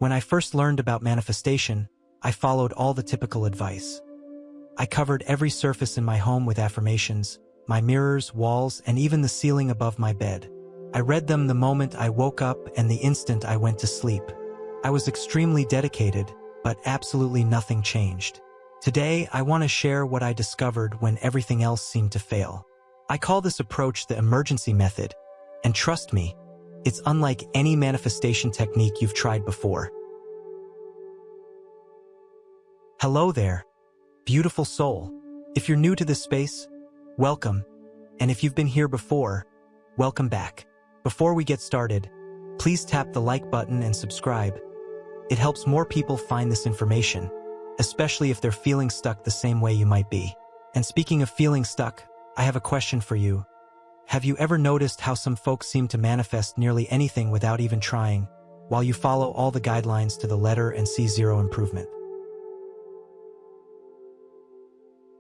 When I first learned about manifestation, I followed all the typical advice. I covered every surface in my home with affirmations, my mirrors, walls, and even the ceiling above my bed. I read them the moment I woke up and the instant I went to sleep. I was extremely dedicated, but absolutely nothing changed. Today, I want to share what I discovered when everything else seemed to fail. I call this approach the emergency method, and trust me, it's unlike any manifestation technique you've tried before. Hello there, beautiful soul. If you're new to this space, welcome, and if you've been here before, welcome back. Before we get started, please tap the like button and subscribe. It helps more people find this information, especially if they're feeling stuck the same way you might be. And speaking of feeling stuck, I have a question for you. Have you ever noticed how some folks seem to manifest nearly anything without even trying, while you follow all the guidelines to the letter and see zero improvement?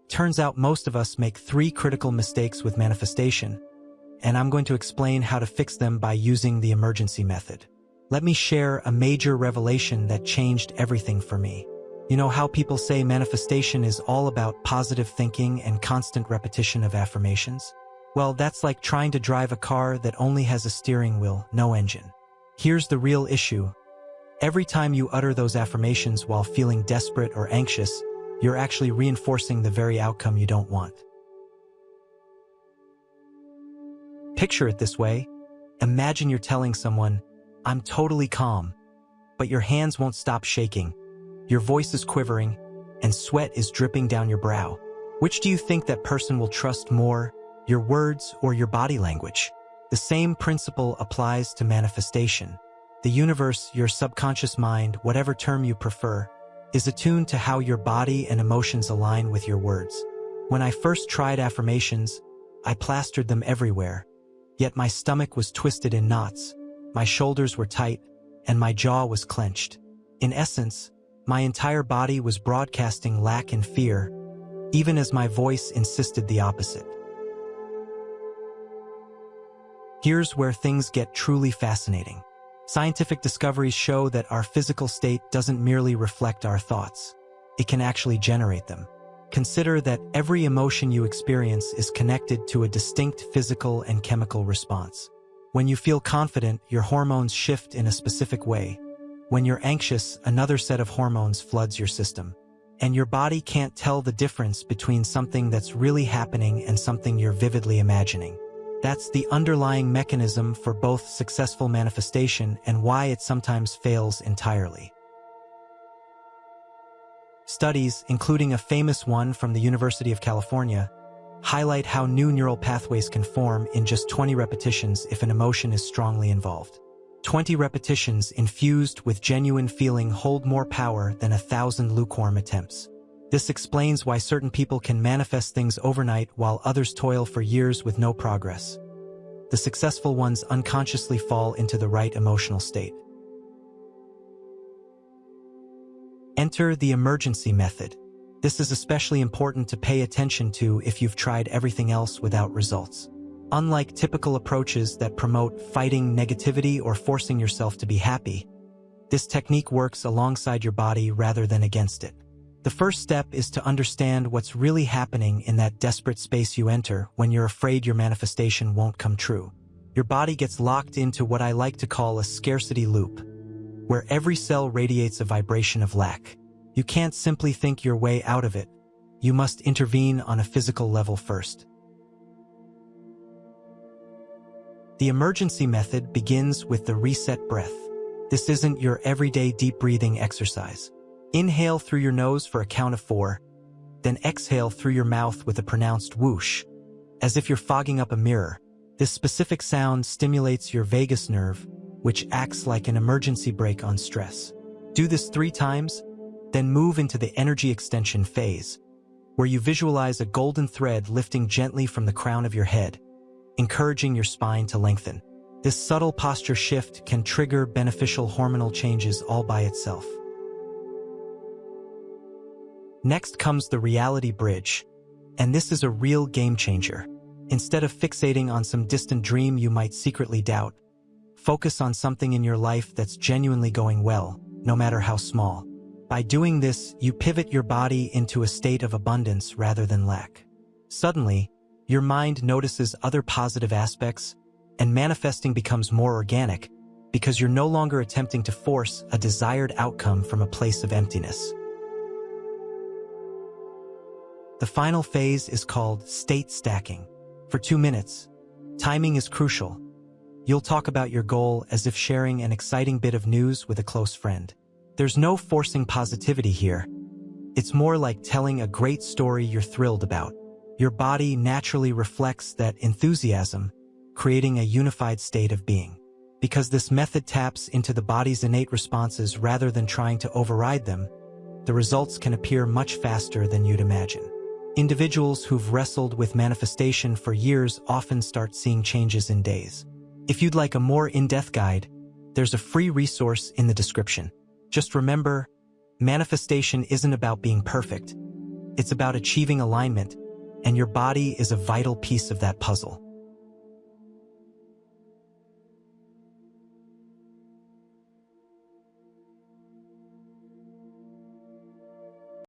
Turns out most of us make 3 critical mistakes with manifestation, and I'm going to explain how to fix them by using the emergency method. Let me share a major revelation that changed everything for me. You know how people say manifestation is all about positive thinking and constant repetition of affirmations? Well, that's like trying to drive a car that only has a steering wheel, no engine. Here's the real issue. Every time you utter those affirmations while feeling desperate or anxious, you're actually reinforcing the very outcome you don't want. Picture it this way. Imagine you're telling someone, "I'm totally calm," but your hands won't stop shaking. Your voice is quivering, and sweat is dripping down your brow. Which do you think that person will trust more, your words or your body language? The same principle applies to manifestation. The universe, your subconscious mind, whatever term you prefer, is attuned to how your body and emotions align with your words. When I first tried affirmations, I plastered them everywhere, yet my stomach was twisted in knots, my shoulders were tight, and my jaw was clenched. In essence, my entire body was broadcasting lack and fear, even as my voice insisted the opposite. Here's where things get truly fascinating. Scientific discoveries show that our physical state doesn't merely reflect our thoughts. It can actually generate them. Consider that every emotion you experience is connected to a distinct physical and chemical response. When you feel confident, your hormones shift in a specific way. When you're anxious, another set of hormones floods your system. And your body can't tell the difference between something that's really happening and something you're vividly imagining. That's the underlying mechanism for both successful manifestation and why it sometimes fails entirely. Studies, including a famous one from the University of California, highlight how new neural pathways can form in just 20 repetitions if an emotion is strongly involved. 20 repetitions infused with genuine feeling hold more power than 1,000 lukewarm attempts. This explains why certain people can manifest things overnight while others toil for years with no progress. The successful ones unconsciously fall into the right emotional state. Enter the emergency method. This is especially important to pay attention to if you've tried everything else without results. Unlike typical approaches that promote fighting negativity or forcing yourself to be happy, this technique works alongside your body rather than against it. The first step is to understand what's really happening in that desperate space you enter when you're afraid your manifestation won't come true. Your body gets locked into what I like to call a scarcity loop, where every cell radiates a vibration of lack. You can't simply think your way out of it. You must intervene on a physical level first. The emergency method begins with the reset breath. This isn't your everyday deep breathing exercise. Inhale through your nose for a count of 4, then exhale through your mouth with a pronounced whoosh, as if you're fogging up a mirror. This specific sound stimulates your vagus nerve, which acts like an emergency brake on stress. Do this 3 times, then move into the energy extension phase, where you visualize a golden thread lifting gently from the crown of your head, encouraging your spine to lengthen. This subtle posture shift can trigger beneficial hormonal changes all by itself. Next comes the reality bridge, and this is a real game changer. Instead of fixating on some distant dream you might secretly doubt, focus on something in your life that's genuinely going well, no matter how small. By doing this, you pivot your body into a state of abundance rather than lack. Suddenly, your mind notices other positive aspects, and manifesting becomes more organic because you're no longer attempting to force a desired outcome from a place of emptiness. The final phase is called state stacking. For 2 minutes, timing is crucial. You'll talk about your goal as if sharing an exciting bit of news with a close friend. There's no forcing positivity here. It's more like telling a great story you're thrilled about. Your body naturally reflects that enthusiasm, creating a unified state of being. Because this method taps into the body's innate responses rather than trying to override them, the results can appear much faster than you'd imagine. Individuals who've wrestled with manifestation for years often start seeing changes in days. If you'd like a more in-depth guide, there's a free resource in the description. Just remember, manifestation isn't about being perfect. It's about achieving alignment, and your body is a vital piece of that puzzle.